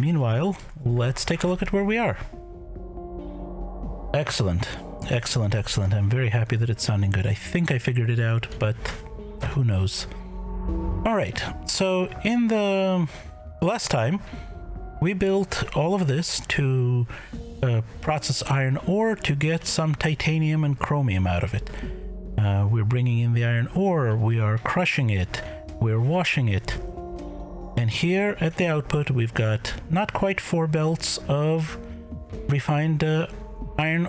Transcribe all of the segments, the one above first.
meanwhile, let's take a look at where we are. Excellent. Excellent, excellent. I'm very happy that it's sounding good. I think I figured it out, but who knows. All right, so in the last time, we built all of this to process iron ore to get some titanium and chromium out of it. We're bringing in the iron ore, we are crushing it, we're washing it. And here at the output, we've got not quite 4 belts of refined iron,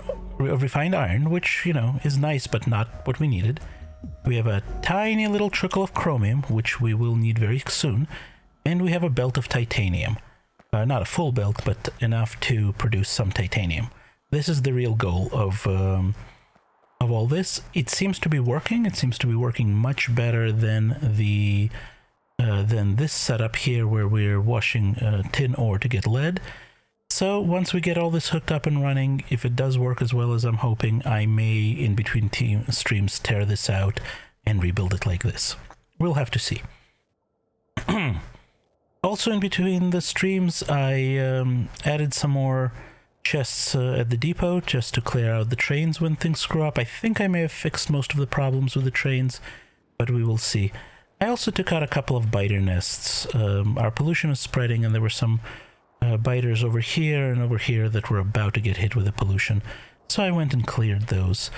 which, you know, is nice, but not what we needed. We have a tiny little trickle of chromium, which we will need very soon. And we have a belt of titanium. Not a full belt, but enough to produce some titanium. This is the real goal of all this. It seems to be working. It seems to be working much better than this setup here, where we're washing tin ore to get lead. So once we get all this hooked up and running, if it does work as well as I'm hoping, I may, in between streams, tear this out and rebuild it like this. We'll have to see. Also, in between the streams, I added some more chests at the depot just to clear out the trains when things screw up. I think I may have fixed most of the problems with the trains, but we will see. I also took out a couple of biter nests. Our pollution is spreading, and there were some biters over here and over here that were about to get hit with the pollution. So I went and cleared those.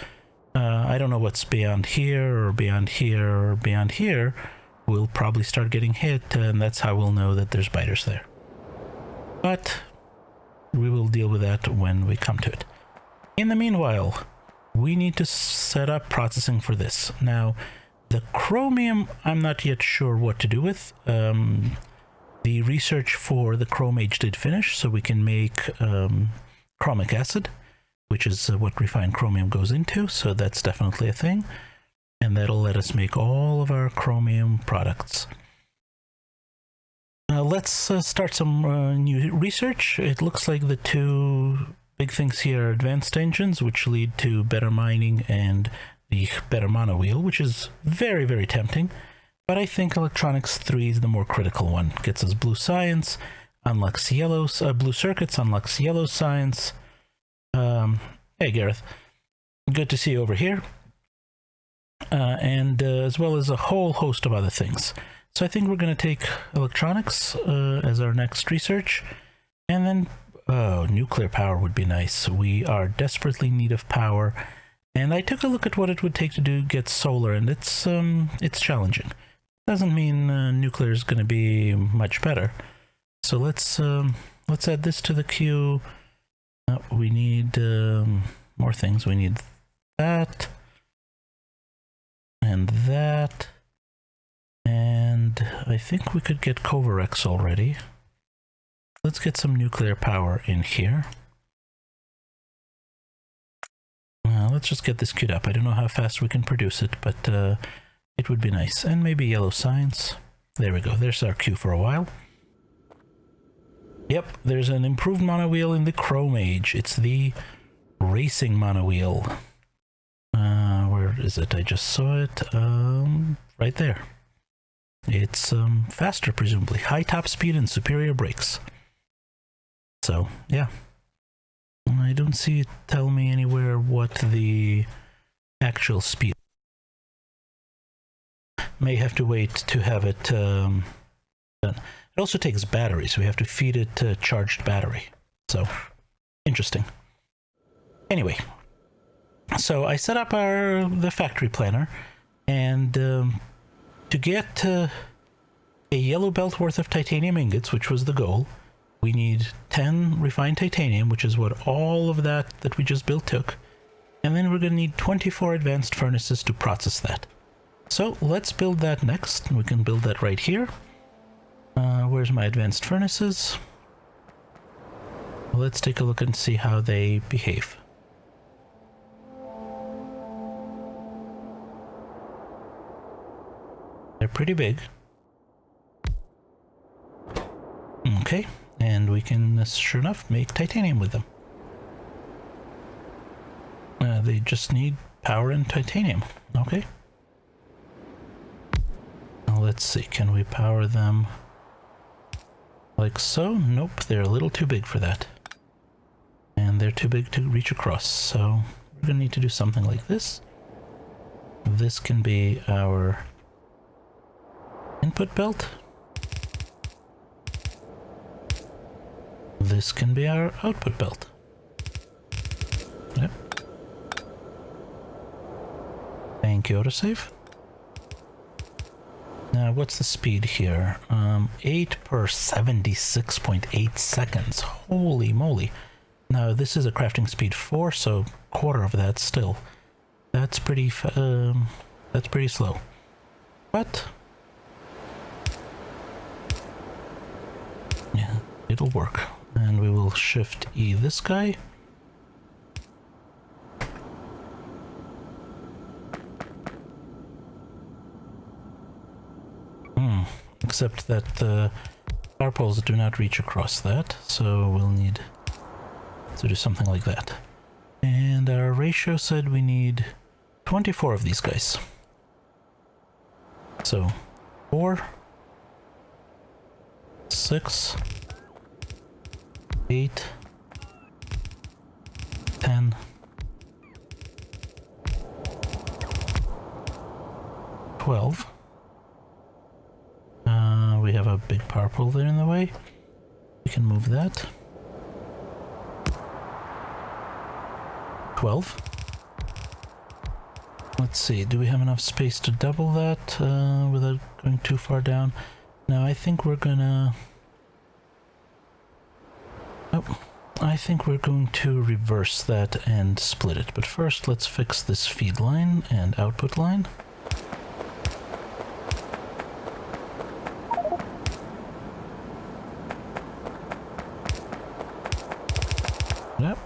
I don't know what's beyond here or beyond here or beyond here. We'll probably start getting hit, and that's how we'll know that there's biters there. But we will deal with that when we come to it. In the meanwhile, we need to set up processing for this. Now, the chromium, I'm not yet sure what to do with. The research for the chromage did finish, so we can make chromic acid, which is what refined chromium goes into, so that's definitely a thing. And that'll let us make all of our chromium products. Let's start some new research. It looks like the 2 big things here are advanced engines, which lead to better mining and the better monowheel, which is very, very tempting. But I think electronics 3 is the more critical one. Gets us blue science, unlocks yellow, blue circuits, unlocks yellow science. Hey Gareth, good to see you over here. And as well as a whole host of other things. So I think we're going to take electronics as our next research. And then, nuclear power would be nice. We are desperately in need of power. And I took a look at what it would take to get solar, and it's challenging. Doesn't mean nuclear is going to be much better. So let's add this to the queue. We need more things. We need that. And that. And I think we could get Kovarex already. Let's get some nuclear power in here. Let's just get this queued up. I don't know how fast we can produce it, but it would be nice. And maybe yellow science. There we go. There's our queue for a while. Yep, there's an improved monowheel in the chromage. It's the racing monowheel. Where is it? I just saw it. Right there. It's faster, presumably. High top speed and superior brakes. So, yeah. I don't see it tell me anywhere what the actual speed. May have to wait to have it done. It also takes batteries. We have to feed it a charged battery. So, interesting. Anyway, so I set up the factory planner, and to get a yellow belt worth of titanium ingots, which was the goal, we need 10 refined titanium, which is what all of that we just built took. And then we're going to need 24 advanced furnaces to process that. So let's build that next. We can build that right here. Where's my advanced furnaces? Let's take a look and see how they behave. They're pretty big. Okay, and we can, sure enough, make titanium with them. They just need power and titanium. Okay. Now let's see, can we power them? Like so. Nope, they're a little too big for that. And they're too big to reach across, so we're gonna need to do something like this. This can be our input belt. This can be our output belt. Yep. Thank you, autosave. Now, what's the speed here? 8 per 76.8 seconds. Holy moly. Now, this is a crafting speed 4, so quarter of that still. That's pretty slow. But yeah, it'll work. And we will shift E this guy. Except that power poles do not reach across that, so we'll need to do something like that. And our ratio said we need 24 of these guys. So 4, 6, 8, 10, 12. We have a big power pole there in the way. We can move that. 12. Let's see, do we have enough space to double that without going too far down? No, I think we're gonna... Oh, I think we're going to reverse that and split it. But first, let's fix this feed line and output line. Yep.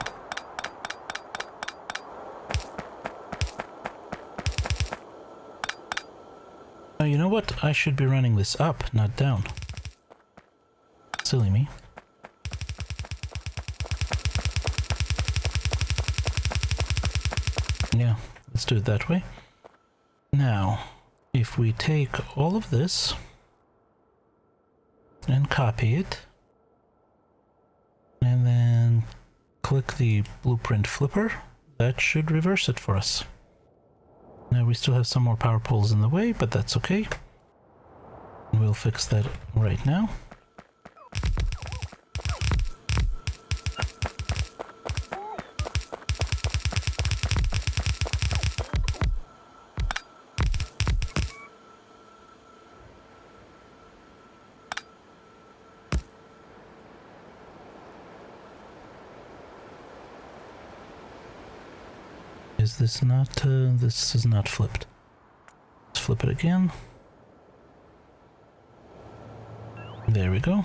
Now, you know what? I should be running this up, not down. Silly me. Yeah, let's do it that way. Now, if we take all of this and copy it, and then click the blueprint flipper, that should reverse it for us. Now we still have some more power poles in the way, but that's okay. We'll fix that right now. Is this not, this is not flipped. Let's flip it again. There we go.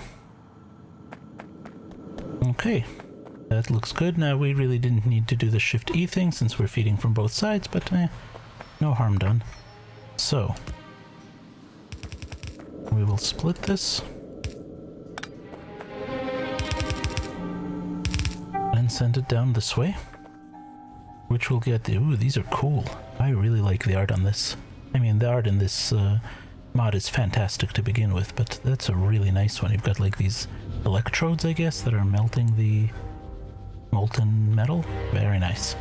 Okay, that looks good. Now we really didn't need to do the Shift E thing since we're feeding from both sides, but no harm done. So, we will split this. And send it down this way. Which will get the... Ooh, these are cool. I really like the art on this. I mean, the art in this mod is fantastic to begin with, but that's a really nice one. You've got like these electrodes, I guess, that are melting the molten metal. Very nice.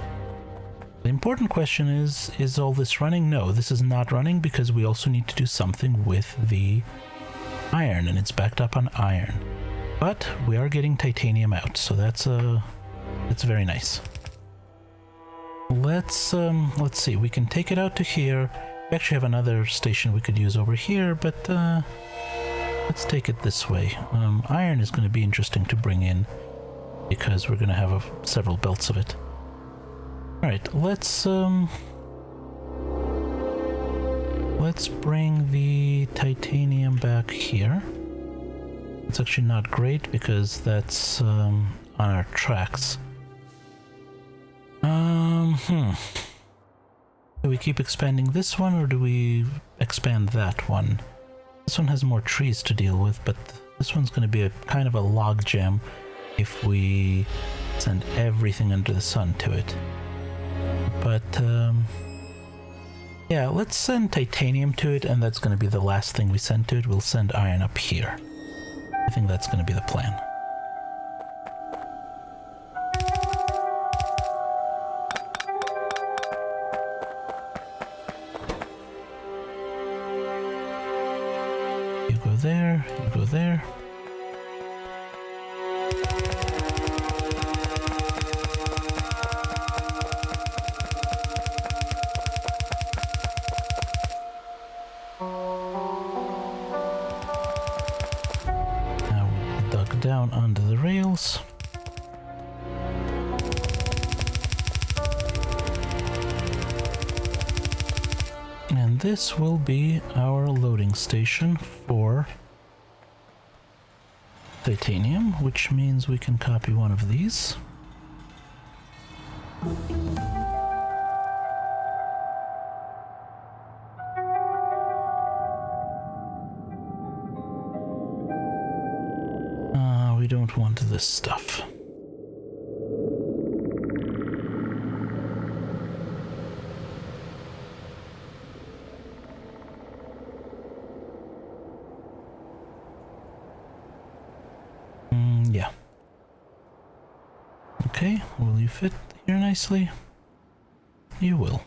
The important question is all this running? No, this is not running because we also need to do something with the iron, and it's backed up on iron. But we are getting titanium out, so that's very nice. Let's see, we can take it out to here. We actually have another station we could use over here, but let's take it this way. Iron is going to be interesting to bring in because we're going to have several belts of it. Alright, let's bring the titanium back here. It's actually not great because that's on our tracks. Do we keep expanding this one or do we expand that one? This one has more trees to deal with, but this one's going to be a kind of a log jam if we send everything under the sun to it. But yeah, let's send titanium to it, and that's going to be the last thing we send to it. We'll send iron up here. I think that's going to be the plan. You go there, you go there. Down under the rails. And this will be our loading station for titanium, which means we can copy one of these. We don't want this stuff. Yeah. Okay, will you fit here nicely? You will.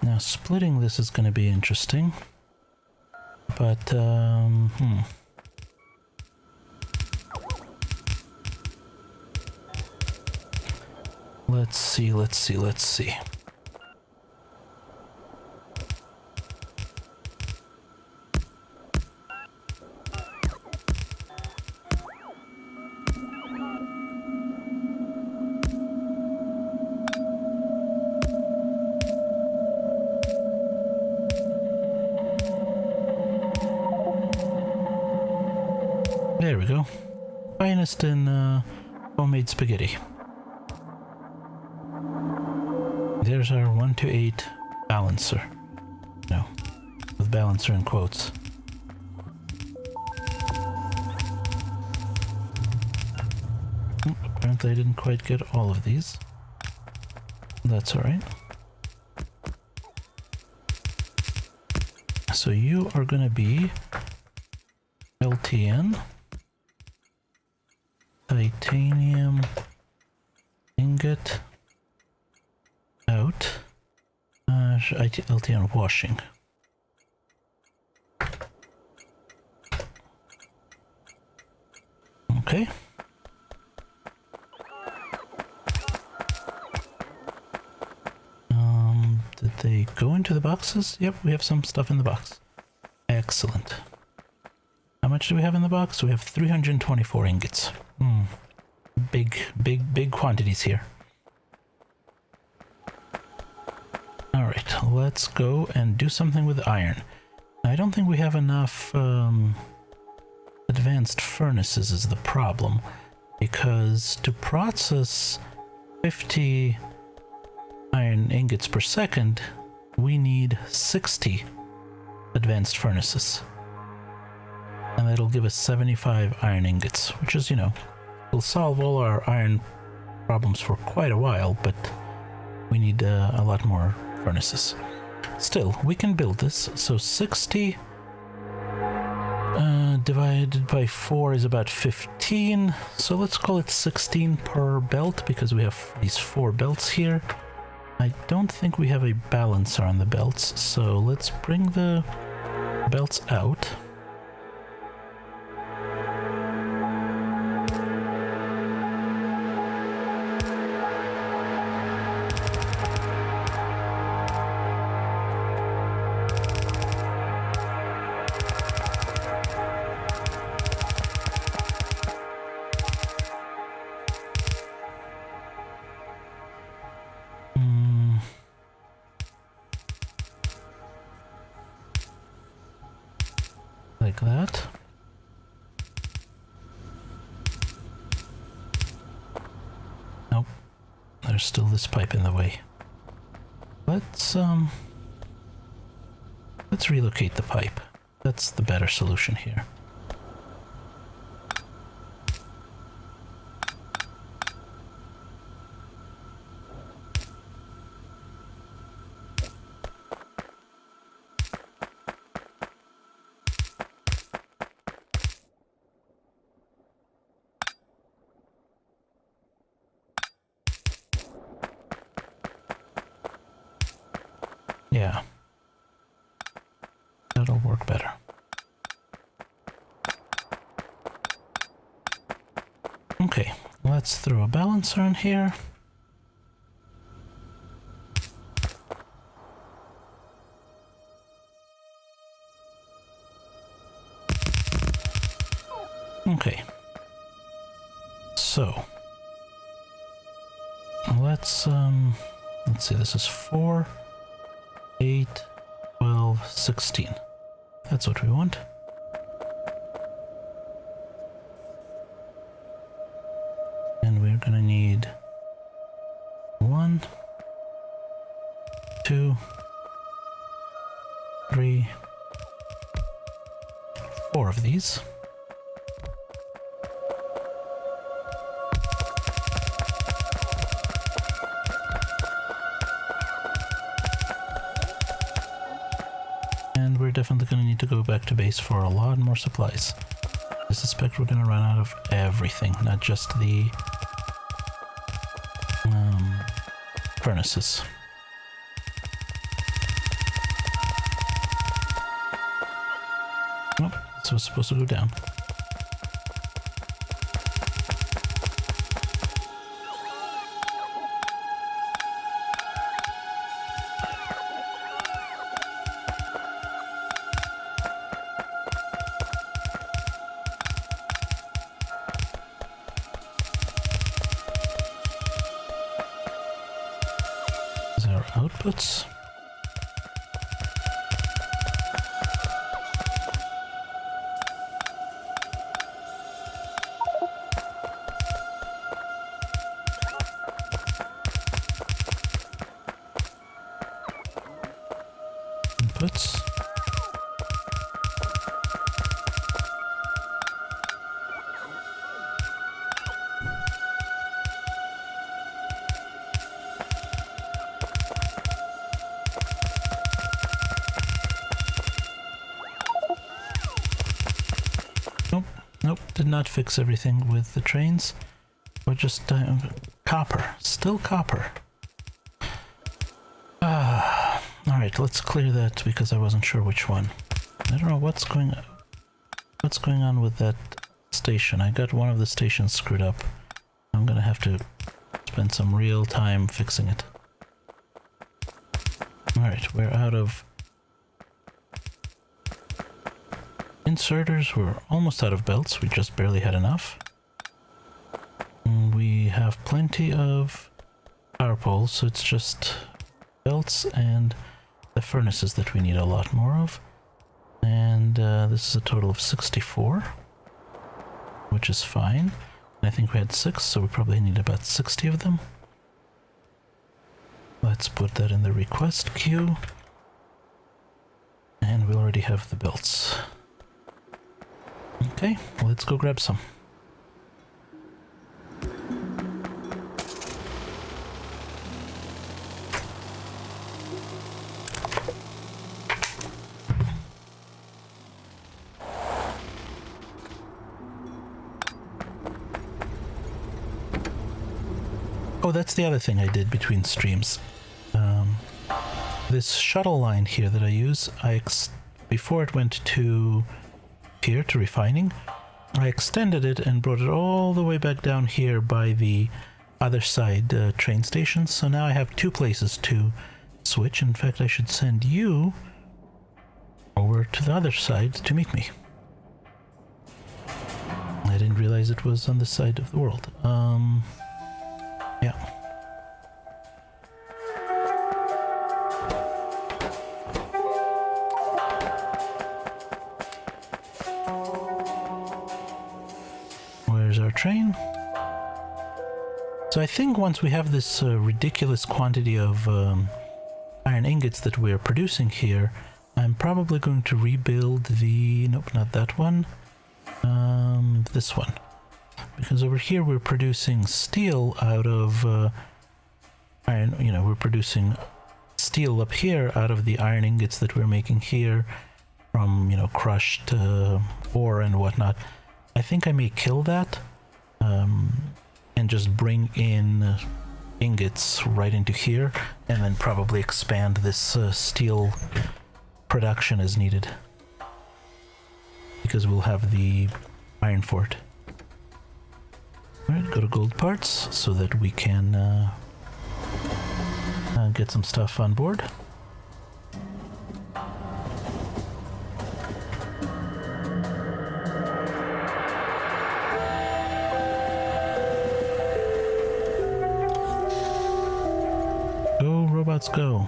Now splitting this is going to be interesting. But, Let's see. There we go. Finest in homemade spaghetti. There's our 1 to 8 balancer. No, with balancer in quotes. Apparently I didn't quite get all of these. That's alright. So you are gonna be LTN. Titanium ingot out. LTN washing. Okay. Did they go into the boxes? Yep, we have some stuff in the box. Excellent. How much do we have in the box? We have 324 ingots. Big quantities here. Alright, let's go and do something with iron. I don't think we have enough advanced furnaces is the problem, because to process 50 iron ingots per second, we need 60 advanced furnaces. And that'll give us 75 iron ingots, which is, you know, will solve all our iron problems for quite a while, but we need a lot more furnaces. Still, we can build this. So 60 divided by 4 is about 15. So let's call it 16 per belt, because we have these 4 belts here. I don't think we have a balancer on the belts, so let's bring the belts out. Like that. Nope. There's still this pipe in the way. Let's relocate the pipe. That's the better solution here. Yeah. That'll work better. Okay, let's throw a balancer in here. Okay. So let's see, this is 4, 8, 12, 16. That's what we want. And we're gonna need 1, 2, 3, 4 of these. We're definitely going to need to go back to base for a lot more supplies. I suspect we're going to run out of everything, not just the furnaces. Oh, this was supposed to go down. Outputs. Inputs. Nope, did not fix everything with the trains. We're just copper, still copper. Alright, let's clear that because I wasn't sure which one. I don't know what's going on with that station. I got one of the stations screwed up. I'm gonna have to spend some real time fixing it. Alright, we're out of inserters. We're almost out of belts. We just barely had enough. We have plenty of power poles, so it's just belts and the furnaces that we need a lot more of. And this is a total of 64, which is fine. And I think we had 6, so we probably need about 60 of them. Let's put that in the request queue. And we already have the belts. Okay, let's go grab some. Oh, that's the other thing I did between streams. This shuttle line here that I use, before it went to here to refining, I extended it and brought it all the way back down here by the other side train station. So now I have 2 places to switch. In fact, I should send you over to the other side to meet me. I didn't realize it was on this side of the world. Yeah. Where's our train? So I think once we have this ridiculous quantity of iron ingots that we're producing here, I'm probably going to rebuild the... Nope, not that one. This one. Because over here we're producing steel out of iron, we're producing steel up here out of the iron ingots that we're making here from, crushed ore and whatnot. I think I may kill that and just bring in ingots right into here, and then probably expand this steel production as needed. Because we'll have the iron for it. Alright, go to gold parts so that we can get some stuff on board. Go, robots, go.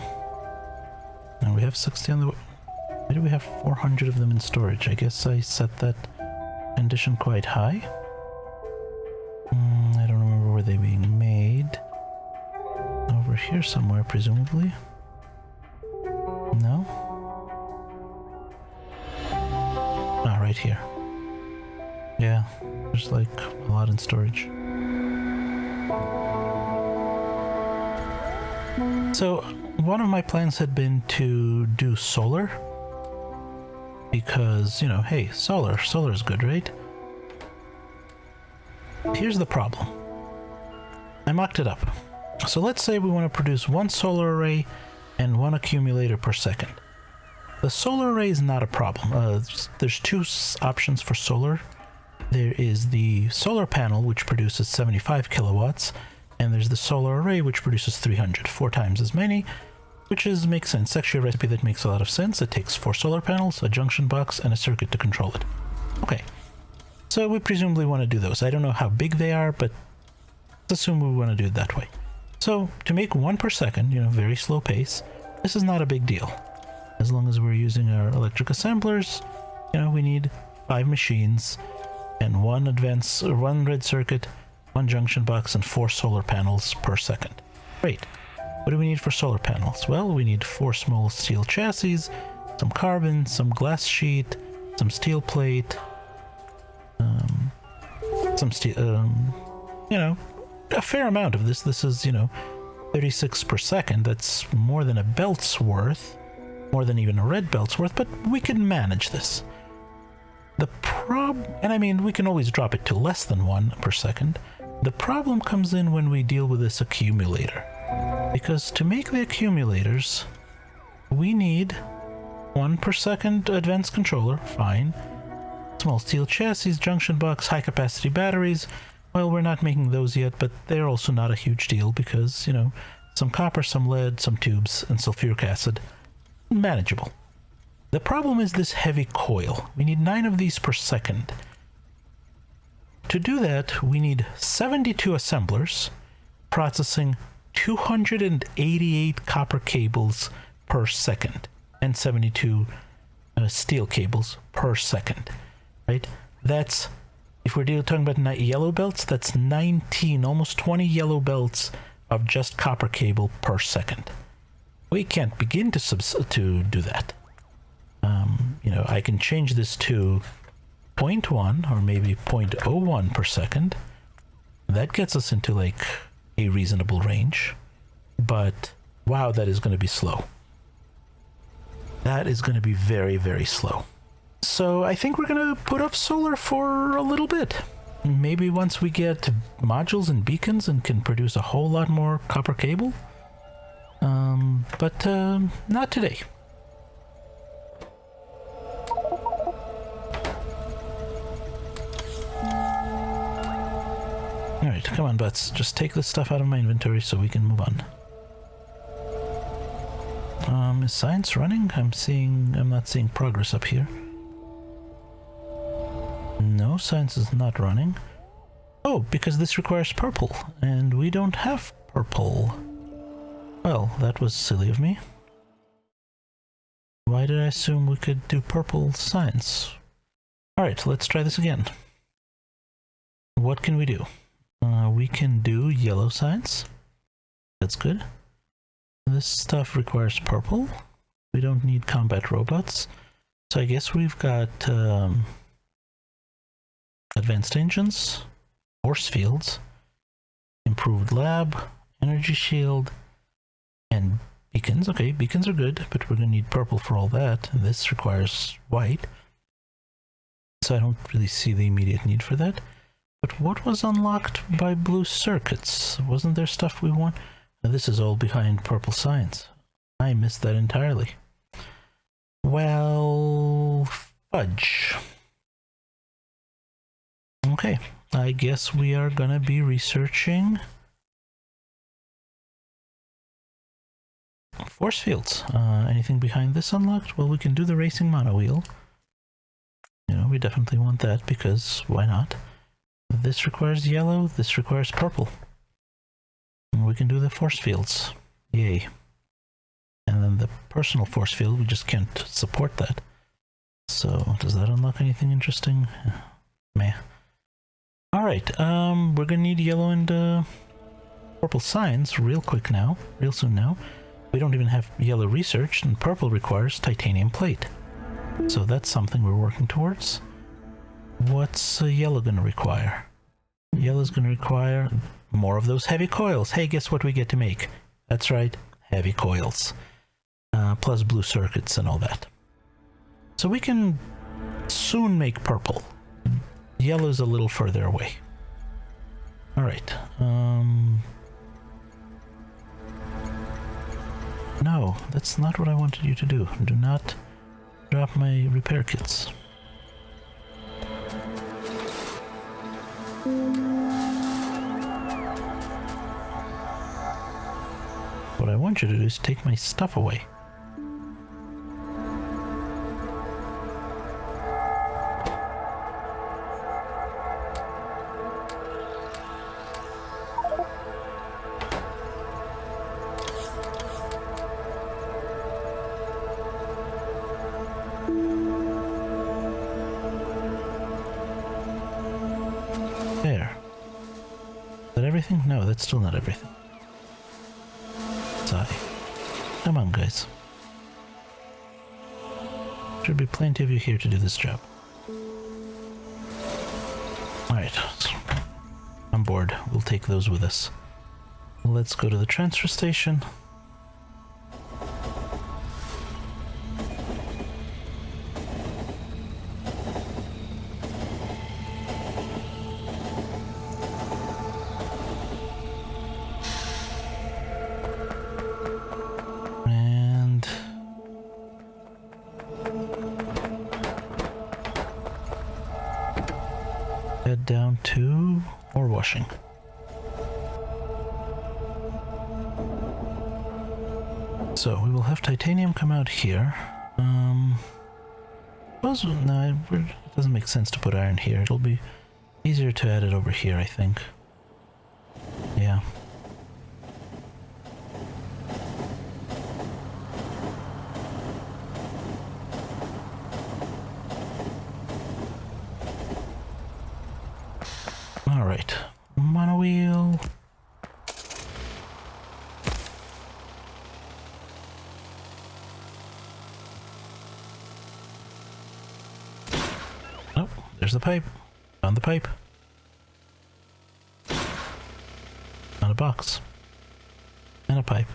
Now we have 60 on the... Why do we have 400 of them in storage? I guess I set that condition quite high. I don't remember where they're being made. Over here somewhere, presumably. No? Ah, right here. Yeah, there's like a lot in storage. So, one of my plans had been to do solar. Because, you know, hey, solar is good, right? Here's the problem. I mocked it up. So let's say we want to produce one solar array and one accumulator per second. The solar array is not a problem. There's two options for solar. There is the solar panel, which produces 75 kilowatts, and there's the solar array, which produces 300, 4 times as many, which makes sense. It's actually a recipe that makes a lot of sense. It takes 4 solar panels, a junction box, and a circuit to control it. Okay, so we presumably want to do those. I don't know how big they are, but let's assume we want to do it that way. So to make 1 per second, you know, very slow pace, this is not a big deal. As long as we're using our electric assemblers, you know, we need 5 machines and one red circuit, 1 junction box, and 4 solar panels per second. Great. What do we need for solar panels? Well, we need 4 small steel chassis, some carbon, some glass sheet, some steel plate, some steel, you know, a fair amount of this. This is, you know, 36 per second. That's more than a belt's worth, more than even a red belt's worth, but we can manage this. And I mean, we can always drop it to less than 1 per second. The problem comes in when we deal with this accumulator. Because to make the accumulators, we need 1 per second advanced controller, fine. Small steel chassis, junction box, high capacity batteries. Well, we're not making those yet, but they're also not a huge deal because, you know, some copper, some lead, some tubes, and sulfuric acid. Manageable. The problem is this heavy coil. We need 9 of these per second. To do that, we need 72 assemblers processing 288 copper cables per second and 72 steel cables per second, right? That's, if we're talking about yellow belts, that's 19, almost 20 yellow belts of just copper cable per second. We can't begin to do that. You know, I can change this to 0.1 or maybe 0.01 per second. That gets us into like a reasonable range, but wow, that is going to be slow. That is going to be very, very slow. So I think we're going to put off solar for a little bit. Maybe once we get modules and beacons and can produce a whole lot more copper cable. But not today. Alright, come on, butts. Just take this stuff out of my inventory so we can move on. Is science running? I'm not seeing progress up here. No, science is not running. Oh, because this requires purple, and we don't have purple. Well, that was silly of me. Why did I assume we could do purple science? Alright, let's try this again. What can we do? We can do yellow science. That's good. This stuff requires purple. We don't need combat robots. So I guess we've got advanced engines, force fields, improved lab, energy shield, and beacons. Okay, beacons are good, but we're going to need purple for all that. And this requires white. So I don't really see the immediate need for that. But what was unlocked by blue circuits? Wasn't there stuff we want? Now, this is all behind purple signs. I missed that entirely. Well, fudge. Okay, I guess we are gonna be researching force fields. Anything behind this unlocked? Well, we can do the racing monowheel. You know, we definitely want that because why not? This requires yellow, this requires purple. And we can do the force fields. Yay. And then the personal force field, we just can't support that. So, does that unlock anything interesting? Meh. Alright, we're gonna need yellow and purple signs real soon now. We don't even have yellow research, and purple requires titanium plate. So that's something we're working towards. What's yellow gonna require? Yellow's gonna require more of those heavy coils. Hey, guess what we get to make? That's right, heavy coils. Plus blue circuits and all that. So we can soon make purple. Yellow's a little further away. Alright, no, that's not what I wanted you to do. Do not drop my repair kits. What I want you to do is take my stuff away. There. Is that everything? No, that's still not everything. Sigh. Come on, guys. Should be plenty of you here to do this job. Alright. I'm bored. We'll take those with us. Let's go to the transfer station. Head down to ore washing. So we will have titanium come out here. No, it doesn't make sense to put iron here. It'll be easier to add it over here, I think. Yeah. Alright, monowheel. Oh, there's the pipe. Found the pipe. Found a box. And a pipe.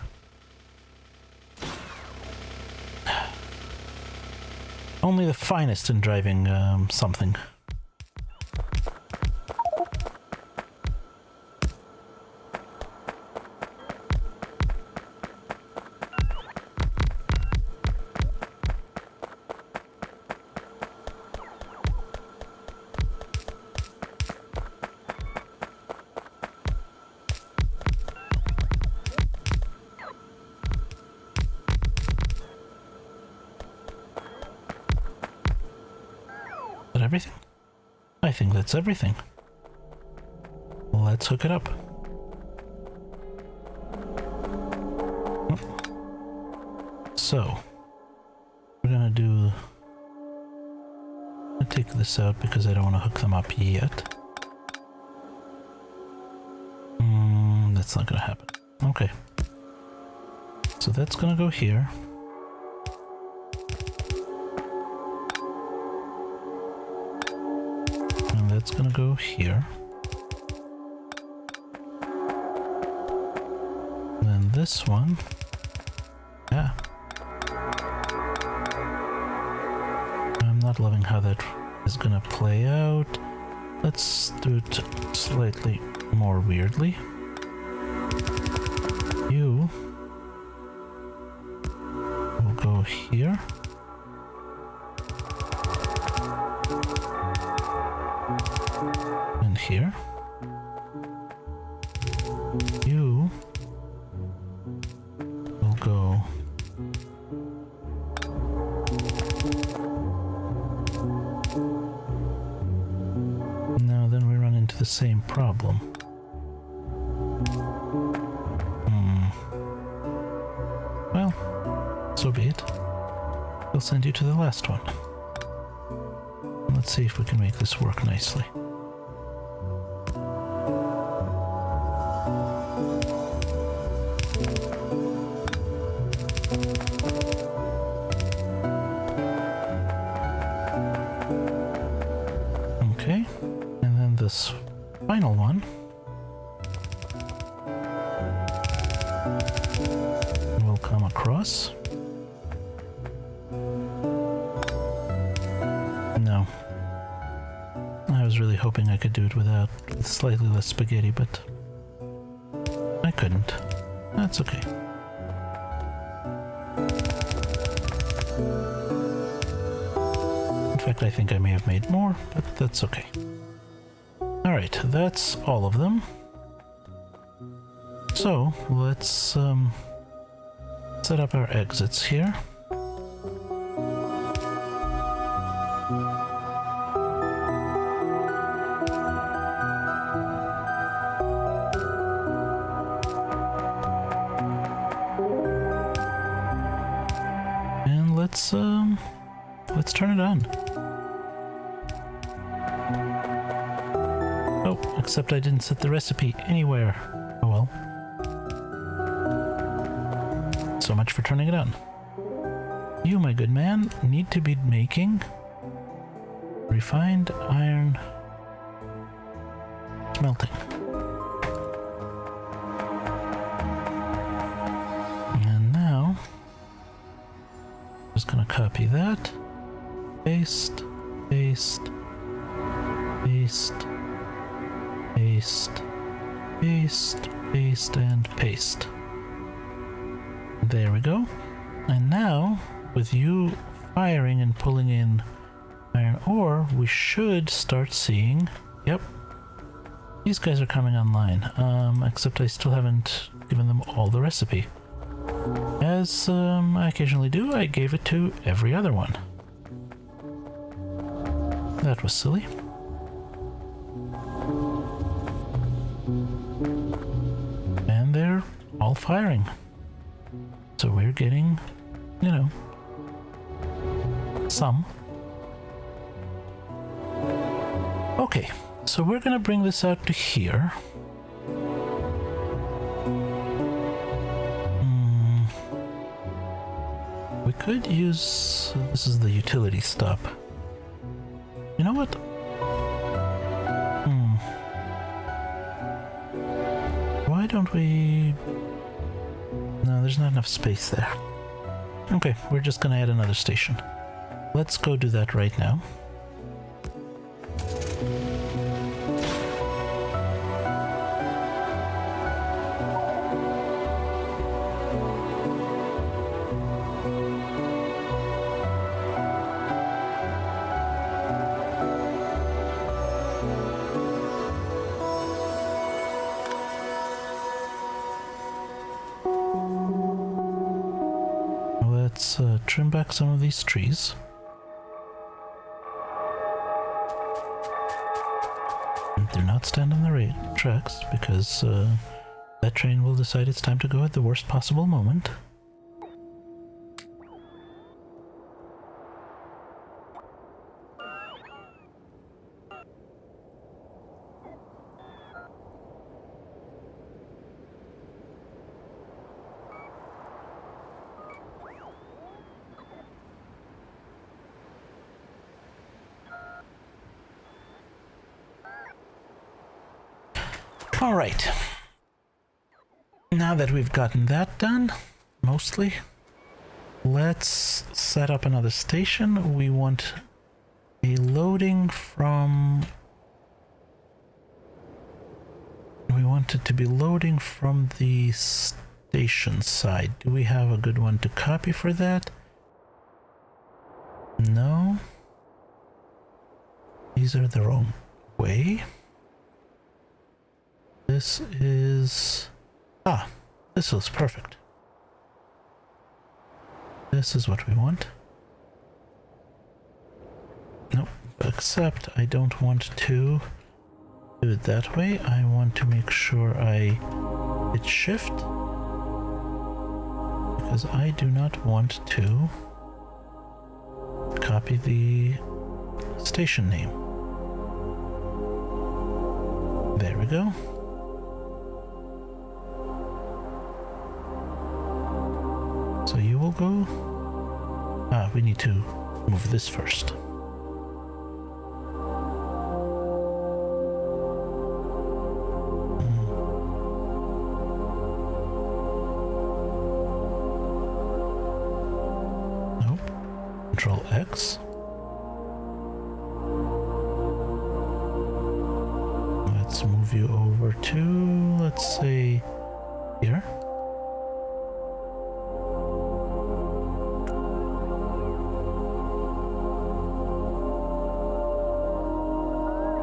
Only the finest in driving something. Everything? I think that's everything. Let's hook it up. So, we're gonna do... I'll take this out because I don't want to hook them up yet. That's not gonna happen. Okay. So that's gonna go here. That's gonna go here. Then this one. Yeah. I'm not loving how that is gonna play out. let's do it slightly more weirdly. You will go here. And here. You will go now. Then we run into the same problem. Well, so be it. We'll send you to the last one. Let's see if we can make this work nicely. Okay, and then this final one will come across. No. I was really hoping I could do it with slightly less spaghetti, but I couldn't. That's okay. In fact, I think I may have made more, but that's okay. Alright, that's all of them. So, let's set up our exits here. And let's turn it on. Oh, except I didn't set the recipe anywhere. Oh well. So much for turning it on. You, my good man, need to be making refined iron smelting. And now, I'm just gonna copy that. Paste, paste, paste, paste, paste, paste, and paste. There we go. And now, with you firing and pulling in iron ore, we should start seeing... Yep. These guys are coming online. Except I still haven't given them all the recipe. As I occasionally do, I gave it to every other one. That was silly. And they're all firing. So we're getting, you know, some. Okay, so we're gonna bring this out to here. We could use... this is the utility stop. You know what? Why don't we... No, there's not enough space there. Okay, we're just gonna add another station. Let's go do that right now. Let's trim back some of these trees. Do not stand on the tracks, because that train will decide it's time to go at the worst possible moment. All right. Now that we've gotten that done, mostly, let's set up another station. We want a loading from We want it to be loading from the station side. Do we have a good one to copy for that? No. These are the wrong way. This is... Ah, this is perfect. This is what we want. Nope, except I don't want to do it that way. I want to make sure I hit shift, because I do not want to copy the station name. There we go. So you will go... Ah, we need to move this first. Control X. Let's move you over to, let's say, here.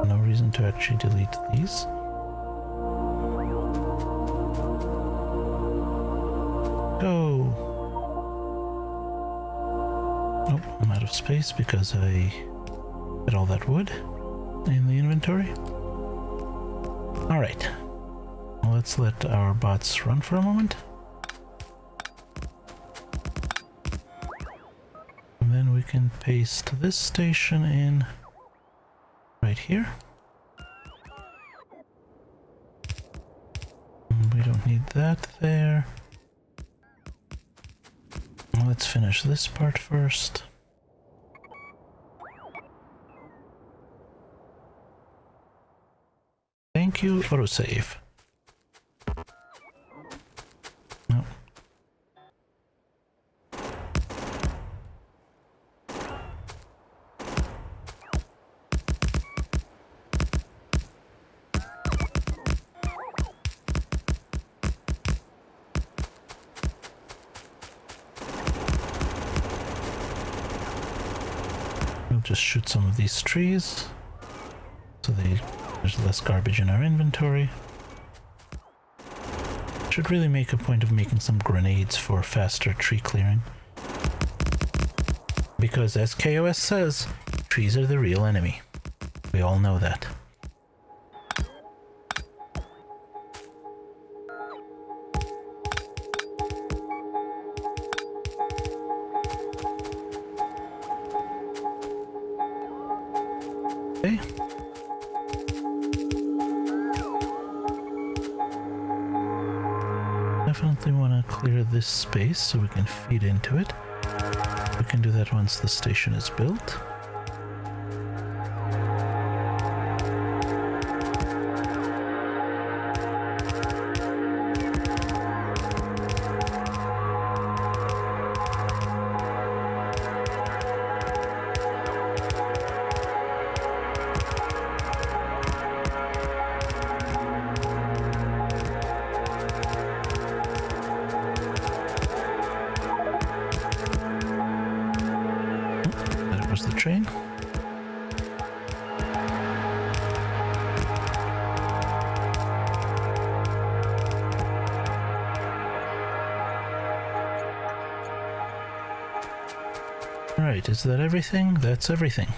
No reason to actually delete these. Go! Oh, I'm out of space because I had all that wood in the inventory. Alright, let's let our bots run for a moment. And then we can paste this station in right here. We don't need that there. Let's finish this part first. Thank you, autosave. No. We'll just shoot some of these trees so there's less garbage in our inventory. Should really make a point of making some grenades for faster tree clearing. Because as KOS says, trees are the real enemy. We all know that. Okay. Definitely want to clear this space so we can feed into it. We can do that once the station is built. The train. Right, is that everything? That's everything.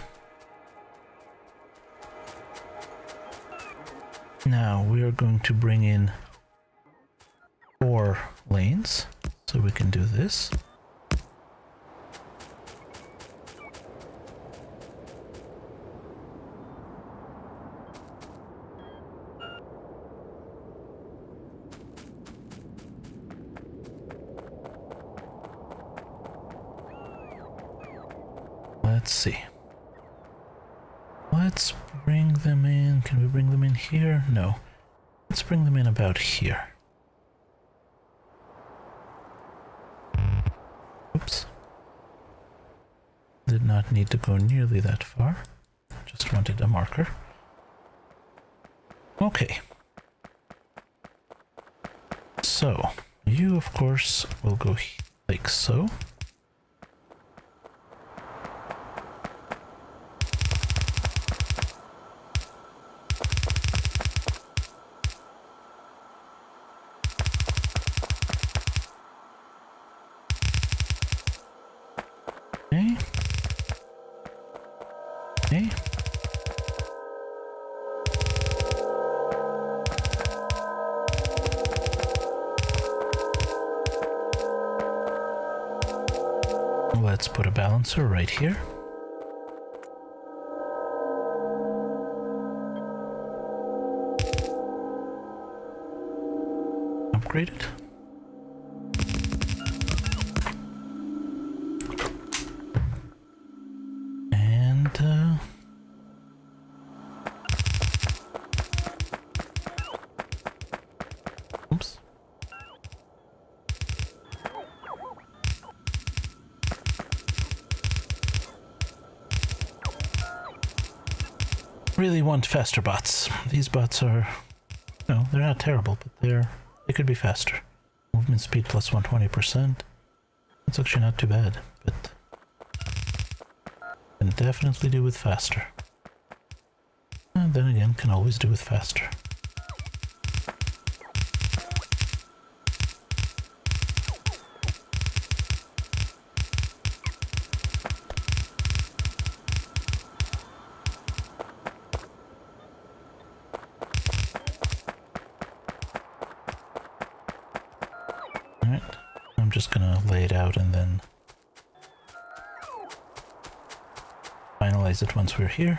Now we are going to bring in 4 lanes, so we can do this. Let's see. Let's bring them in. Can we bring them in here? No. Let's bring them in about here. Oops. Did not need to go nearly that far. Just wanted a marker. Okay. So, you of course will go like so. Okay. Okay. Let's put a balancer right here. Upgrade it. And oops. Really want faster bots. These bots are, no, they're not terrible, but they could be faster. Movement speed plus 120%. That's actually not too bad, but can definitely do with faster. And then again, can always do with faster. Alright, I'm just gonna lay it out and then finalize it once we're here.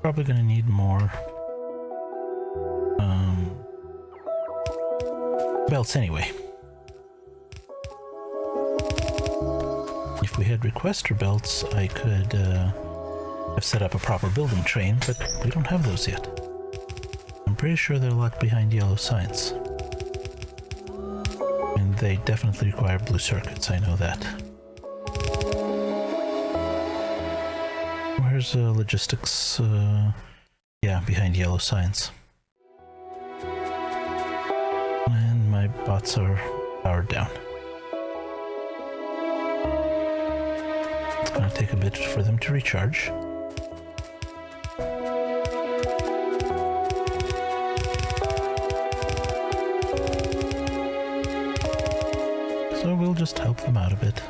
Probably gonna need more belts anyway. If we had requester belts, I could have set up a proper building train, but we don't have those yet. I'm pretty sure they're locked behind yellow signs. And they definitely require blue circuits, I know that. Where's logistics? Yeah, behind yellow signs. And my bots are powered down. It's gonna take a bit for them to recharge. So we'll just help them out a bit.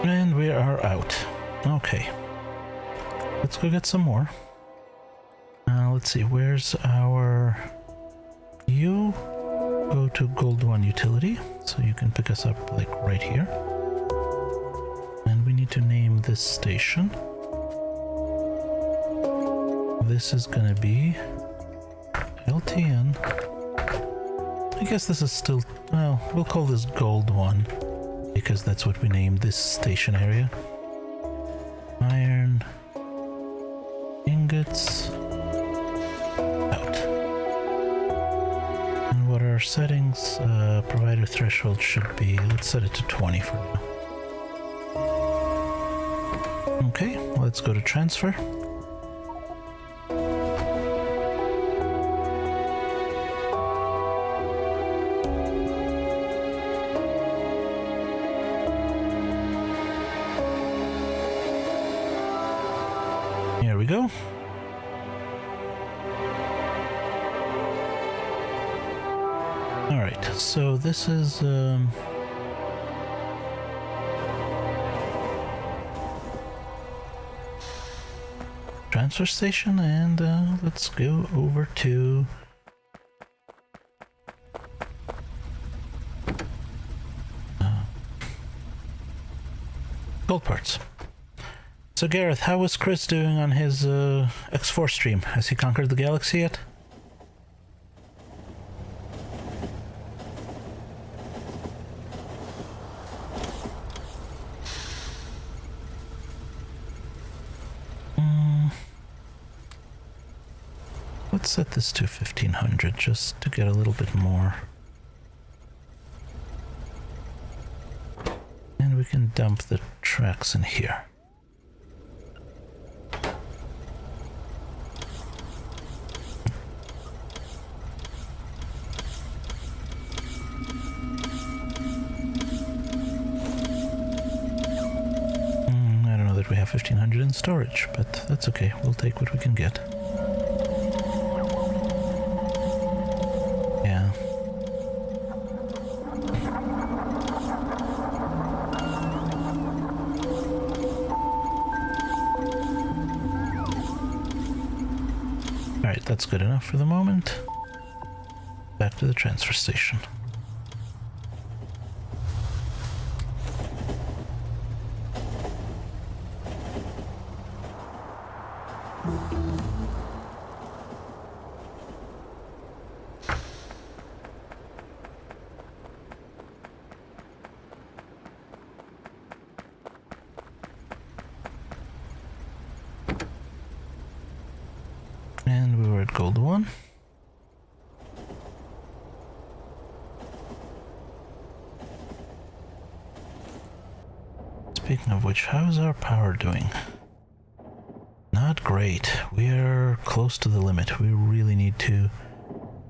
And we are out. Okay. Let's go get some more. Let's see, where's our... You go to Gold 1 utility, so you can pick us up like right here. And we need to name this station. This is gonna be LTN. I guess this is still, well, we'll call this Gold 1 because that's what we named this station area. Iron ingots out. And what our settings, provider threshold should be, let's set it to 20 for now. Okay, let's go to transfer. Here we go. All right, so this is transfer station, and let's go over to gold parts. So Gareth, how was Chris doing on his X4 stream? Has he conquered the galaxy yet? let's set this to 1500 just to get a little bit more. And we can dump the tracks in here. I don't know that we have 1500 in storage, but that's okay. We'll take what we can get. Yeah. Alright, that's good enough for the moment. Back to the transfer station. And we were at gold 1. Speaking of which, how's our power doing? Not great. We're close to the limit. We really need to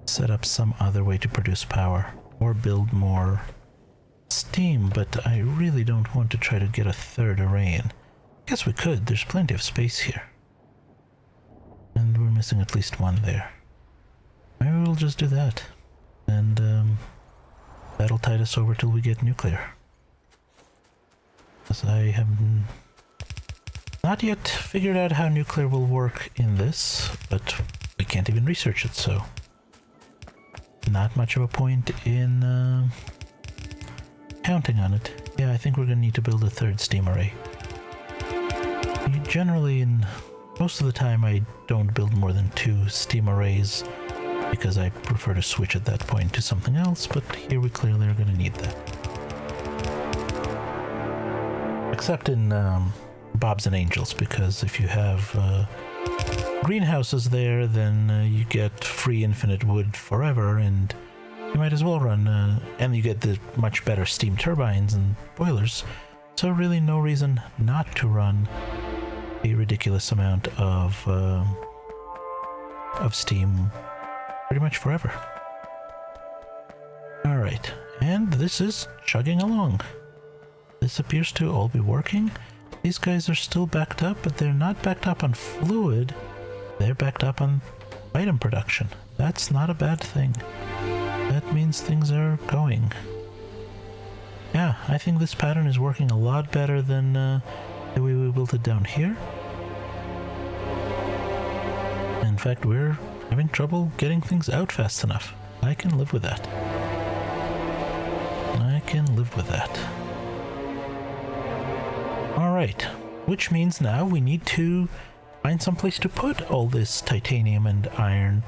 set up some other way to produce power or build more steam, but I really don't want to try to get a third array in. Guess we could. There's plenty of space here. And we're missing at least one there. Maybe we'll just do that. And that'll tide us over till we get nuclear. Because I have not yet figured out how nuclear will work in this, but we can't even research it, so not much of a point in counting on it. Yeah, I think we're going to need to build a third steam array. Generally, most of the time I don't build more than 2 steam arrays because I prefer to switch at that point to something else, but here we clearly are going to need that. Except in Bobs and Angels, because if you have greenhouses there, then you get free infinite wood forever, and you might as well run, and you get the much better steam turbines and boilers, so really no reason not to run a ridiculous amount of steam pretty much forever. Alright, and this is chugging along. This appears to all be working. These guys are still backed up, but they're not backed up on fluid. They're backed up on item production. That's not a bad thing. That means things are going. Yeah, I think this pattern is working a lot better than the way we built it down here. In fact, we're having trouble getting things out fast enough. I can live with that. I can live with that. Alright, which means now we need to find some place to put all this titanium and iron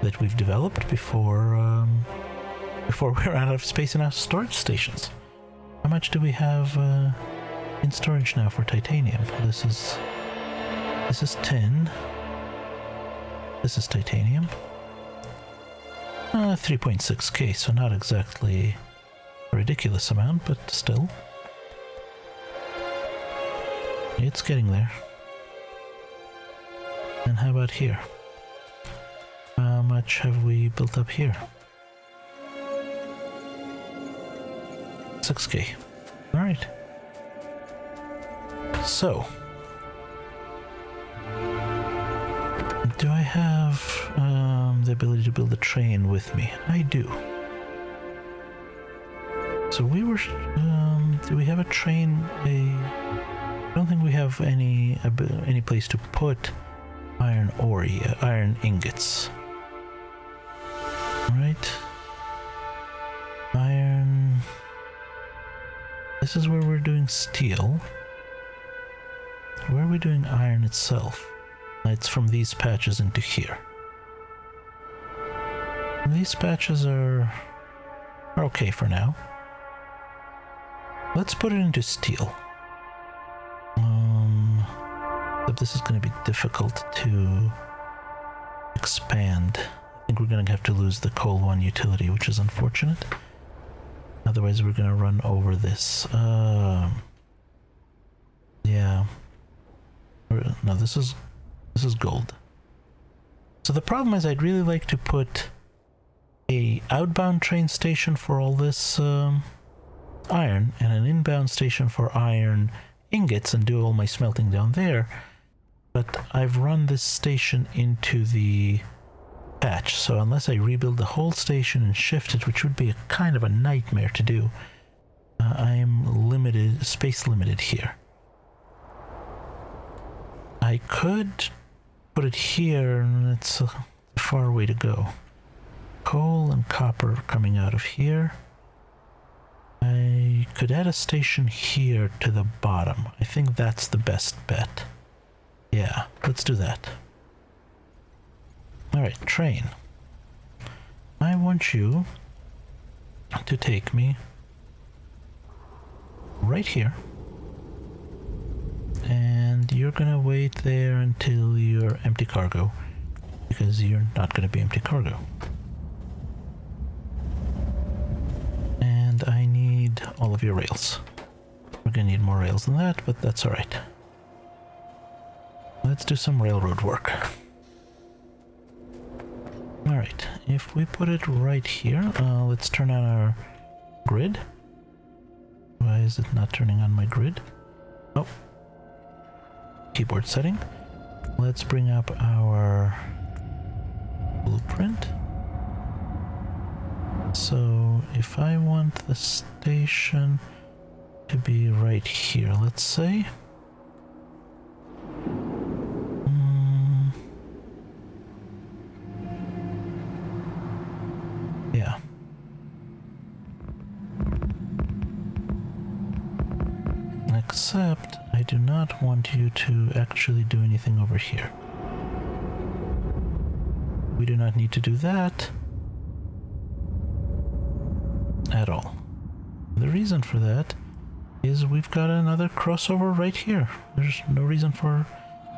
that we've developed before we're out of space in our storage stations. How much do we have in storage now for titanium? This is tin. This is titanium. 3.6k, so not exactly a ridiculous amount, but still. It's getting there. And how about here? How much have we built up here? 6k. Alright. So, do I have the ability to build a train with me? I do. So we were... do we have a train? I don't think we have any place to put iron ore yet, iron ingots. Right? Iron... This is where we're doing steel. Where are we doing iron itself? It's from these patches into here. And these patches are okay for now. Let's put it into steel. But this is going to be difficult to expand. I think we're gonna have to lose the coal one utility, which is unfortunate. Otherwise, we're gonna run over this. Yeah. No, this is gold. So the problem is, I'd really like to put a outbound train station for all this iron and an inbound station for iron ingots and do all my smelting down there. But I've run this station into the patch, so unless I rebuild the whole station and shift it, which would be a kind of a nightmare to do, I am limited, space limited here. I could put it here, and it's a far way to go. Coal and copper coming out of here. I could add a station here to the bottom. I think that's the best bet. Yeah, let's do that. Alright, train. I want you to take me right here. And you're gonna wait there until you're empty cargo, because you're not gonna be empty cargo. And I need all of your rails. We're gonna need more rails than that, but that's alright. Let's do some railroad work. Alright, if we put it right here, let's turn on our grid. Why is it not turning on my grid? Oh. Keyboard setting. Let's bring up our blueprint. So if I want the station to be right here, let's say. Yeah. Except I do not want you to actually do anything over here. We do not need to do that at all. The reason for that is we've got another crossover right here. There's no reason for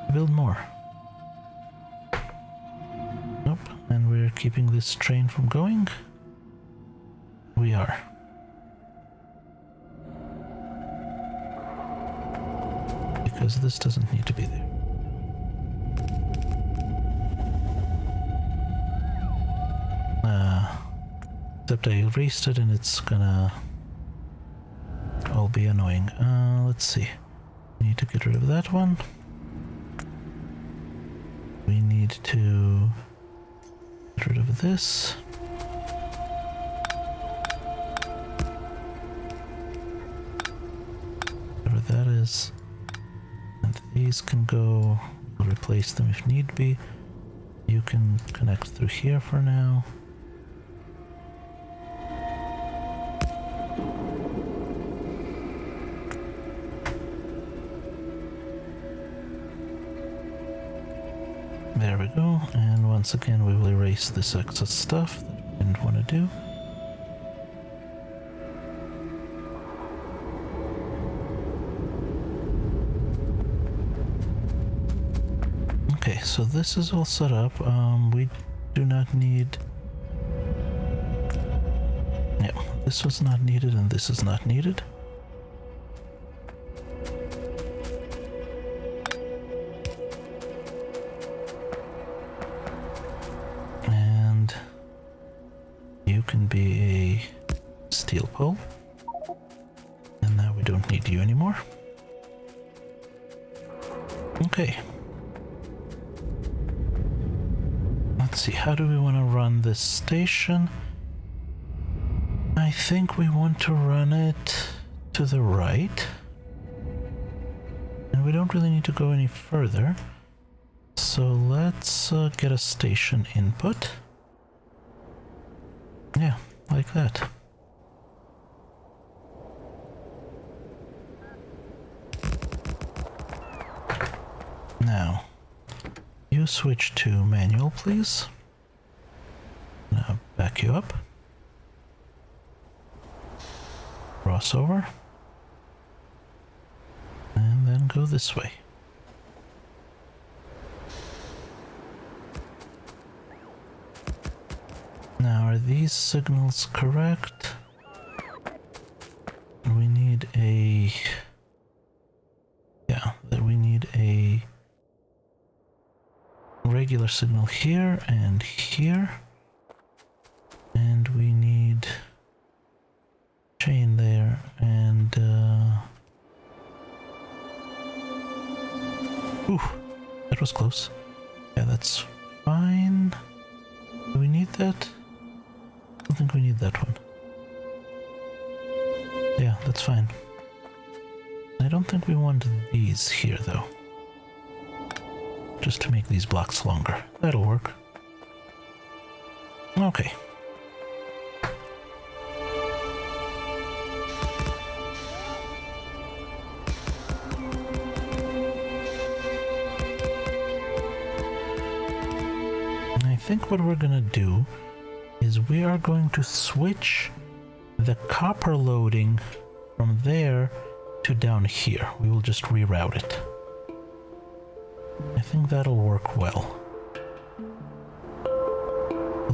to build more. Nope, and we're keeping this train from going. We are. Because this doesn't need to be there. Except I erased it and it's gonna all be annoying. Let's see. We need to get rid of that one. We need to get rid of this. Whatever that is. And these can go. We'll replace them if need be. You can connect through here for now. There we go, and once again we will erase this excess stuff that we didn't want to do. Okay, so this is all set up. We do not need... Yeah, this was not needed and this is not needed. Can be a steel pole, and now we don't need you anymore. Okay, let's see, how do we want to run this station? I think we want to run it to the right, and we don't really need to go any further, so let's get a station input. Yeah, like that. Now, you switch to manual, please. Now, back you up. Cross over. And then go this way. Now, are these signals correct? We need a... Yeah, we need a regular signal here and here. And we need chain there and... Ooh, that was close. Yeah, that's fine. Do we need that? I don't think we need that one. Yeah, that's fine. I don't think we want these here, though. Just to make these blocks longer. That'll work. Okay. I think what we're gonna do is we are going to switch the copper loading from there to down here. We will just reroute it. I think that'll work well.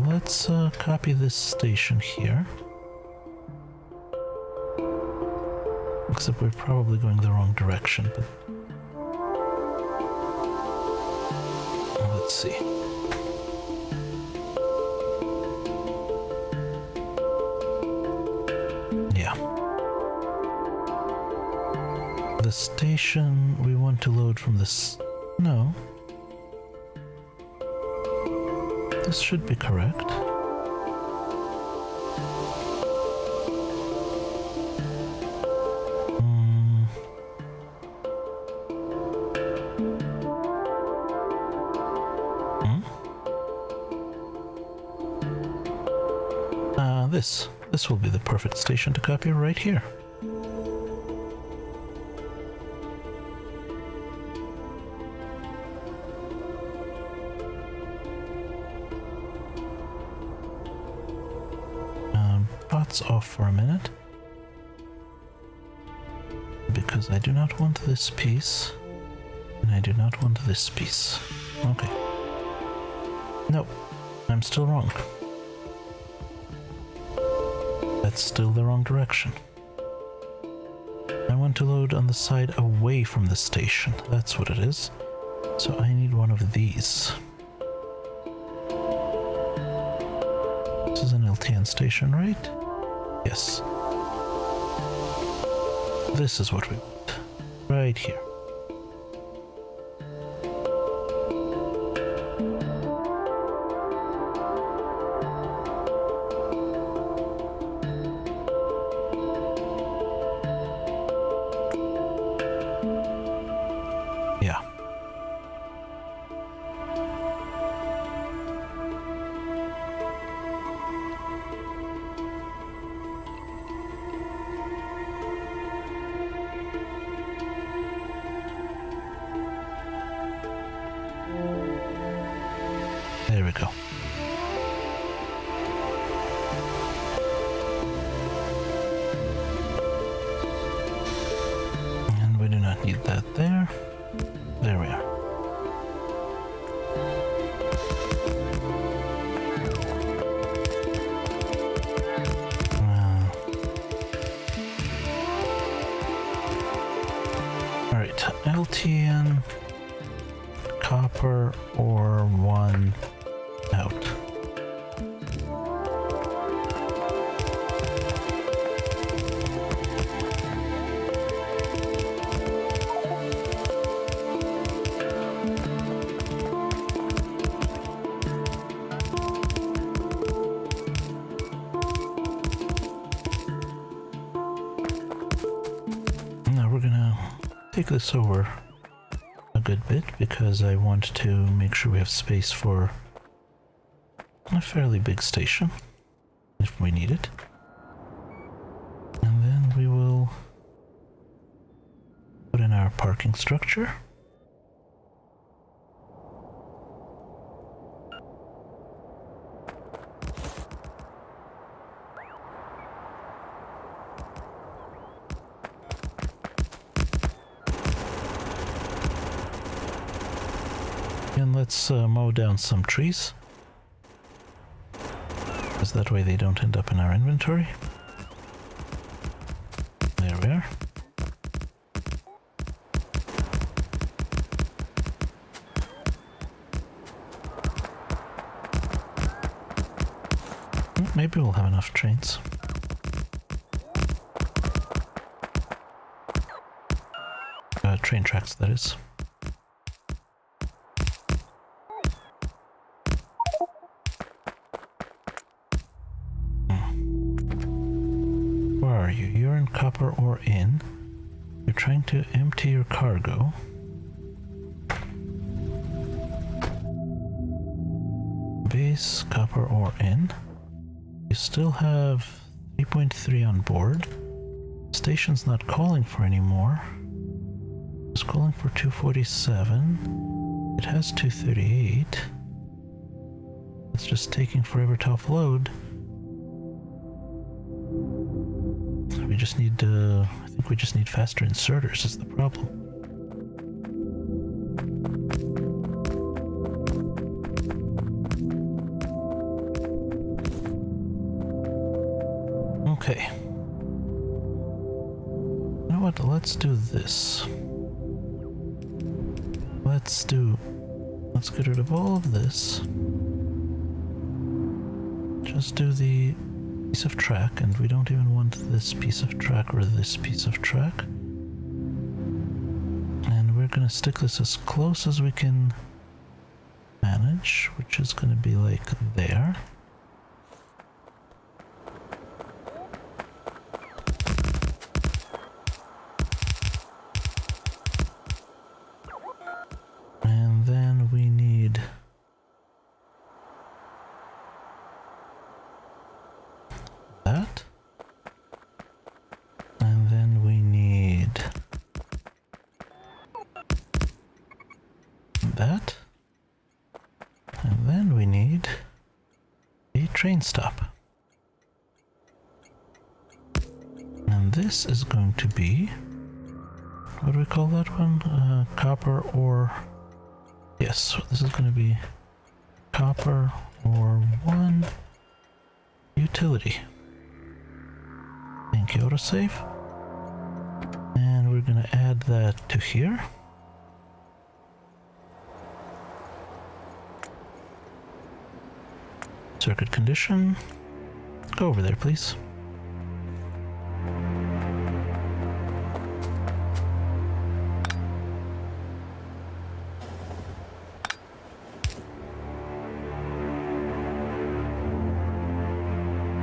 Let's copy this station here. Except we're probably going the wrong direction, but... Let's see. Yeah. The station we want to load from this... No. This should be correct. This will be the perfect station to copy right here. Bots off for a minute. Because I do not want this piece. And I do not want this piece. Okay. No, I'm still wrong. That's still the wrong direction. I want to load on the side away from the station. That's what it is. So I need one of these. This is an LTN station, right? Yes. This is what we want. Right here. There we go. And we do not need that there. There we are. All right, LTN, copper, or one out. Now we're gonna take this over a good bit because I want to make sure we have space for a fairly big station if we need it. And then we will put in our parking structure. And let's mow down some trees. because that way they don't end up in our inventory. There we are. Maybe we'll have enough trains. Train tracks, that is. Where are you? You're in copper ore in. You're trying to empty your cargo. Base copper ore in. You still have 3.3 on board. Station's not calling for any more. It's calling for 247. It has 238. It's just taking forever to offload. We just need, I think we just need faster inserters is the problem. Okay. You know what? Let's do this. Let's get rid of all of this. Just do the piece of track, and we don't even want this piece of track or this piece of track. And we're gonna stick this as close as we can manage, which is gonna be like there. And then we need that. And then we need that. And then we need a train stop. And this is going to be, what do we call that one? Copper ore. Yes, so this is going to be copper ore 1 utility. Thank you, autosave. And we're going to add that to here. Circuit condition. Go over there, please.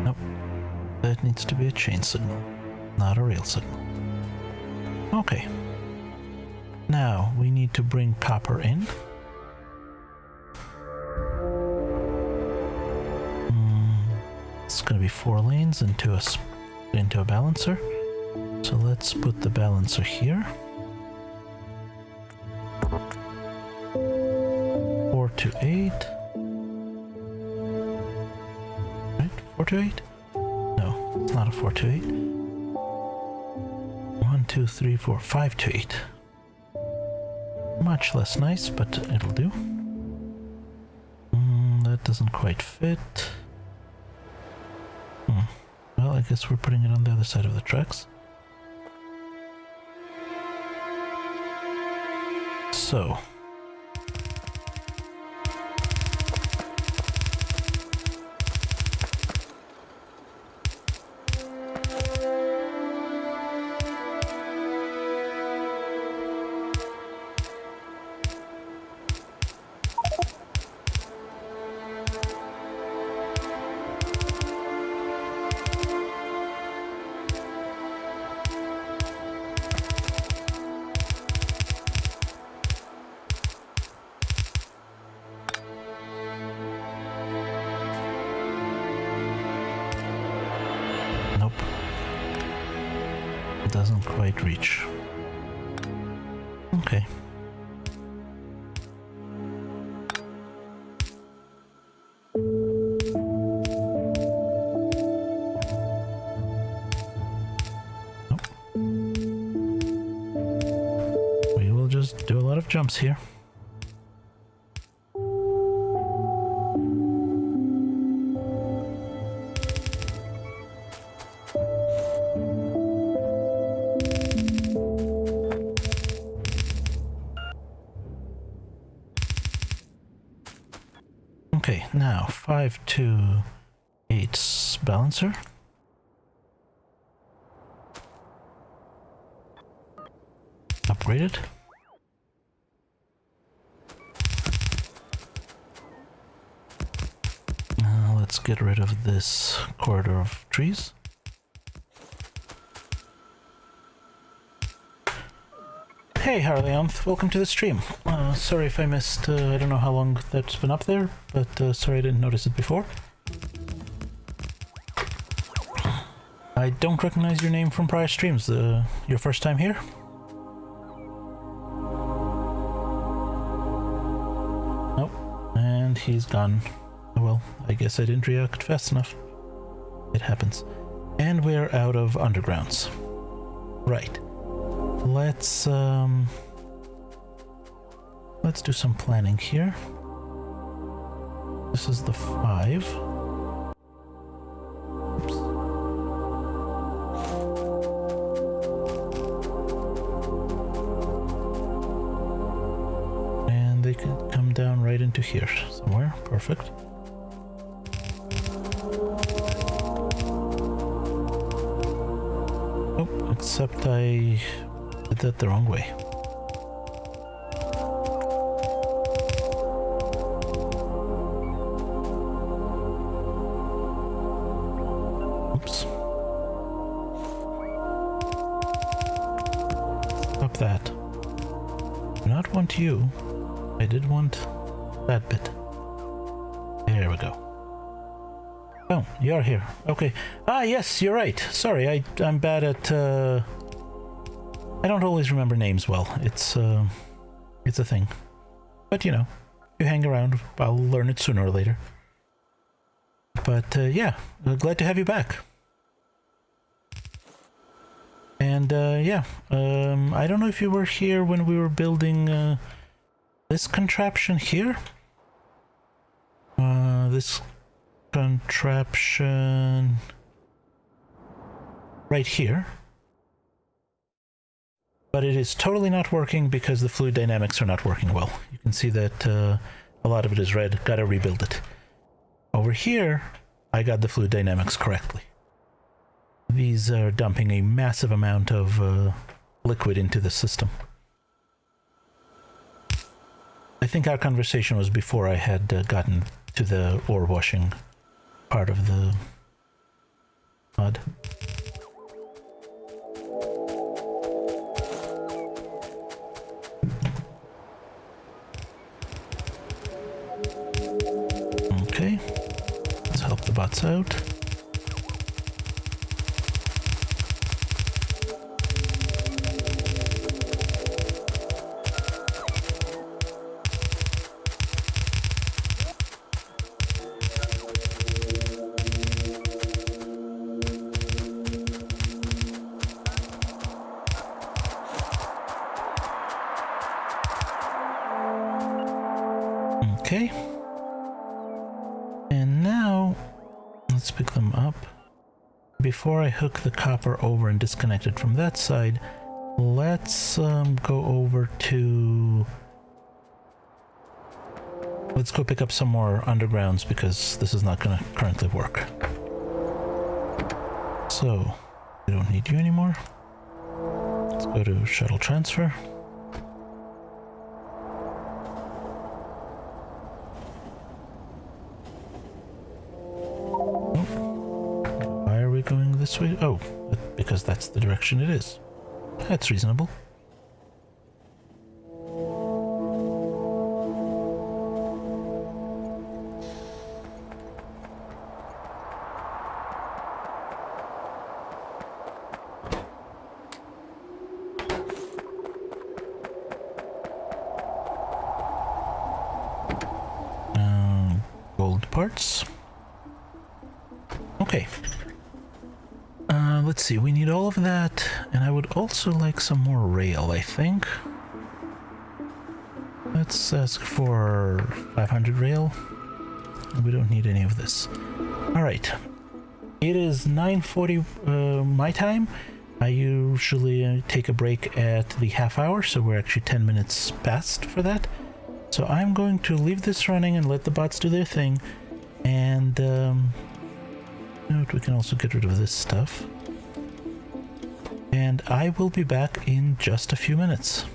Nope. That needs to be a chain signal, not a rail signal. Okay. Now we need to bring copper in. It's going to be 4 lanes into a balancer. So let's put the balancer here. 4 to 8. Right? 4 to 8? No, it's not a 4 to 8. 1, 2, 3, 4, 5 to 8. Much less nice, but it'll do. That doesn't quite fit. Well, I guess we're putting it on the other side of the tracks. So. Nope. It doesn't quite reach. Okay. Nope. We will just do a lot of jumps here. Okay, now 528 balancer. Upgraded. Let's get rid of this corridor of trees. Hey Harleonth, welcome to the stream. Sorry if I missed, I don't know how long that's been up there, but sorry I didn't notice it before. I don't recognize your name from prior streams. Your first time here? Nope, and he's gone. Well, I guess I didn't react fast enough. It happens. And we're out of undergrounds. Right. Let's do some planning here. This is the 5. Oops. And they can come down right into here somewhere. Perfect. Oh, except I did that the wrong way. Oops. Stop that. Do not want you. I did want that bit. There we go. Oh, you're here. Okay. Ah, yes, you're right. Sorry, I'm bad at, I don't always remember names well. It's a thing. But, you know, you hang around, I'll learn it sooner or later. But, yeah, glad to have you back. And, yeah, I don't know if you were here when we were building, this contraption here. This contraption right here, but it is totally not working because the fluid dynamics are not working well. You can see that a lot of it is red. Gotta rebuild it. Over here I got the fluid dynamics correctly. These are dumping a massive amount of liquid into the system. I think our conversation was before I had gotten to the ore washing part of the mud. Okay, let's help the bots out. Okay, and now let's pick them up. Before I hook the copper over and disconnect it from that side, let's go over to... Let's go pick up some more undergrounds because this is not going to currently work. So, we don't need you anymore. Let's go to shuttle transfer. Going this way? Oh, because that's the direction it is. That's reasonable. Gold parts. Okay. Let's see, we need all of that, and I would also like some more rail, I think. Let's ask for 500 rail. We don't need any of this. Alright. It is 9:40 my time. I usually take a break at the half hour, so we're actually 10 minutes past for that. So I'm going to leave this running and let the bots do their thing. And note, we can also get rid of this stuff. And I will be back in just a few minutes.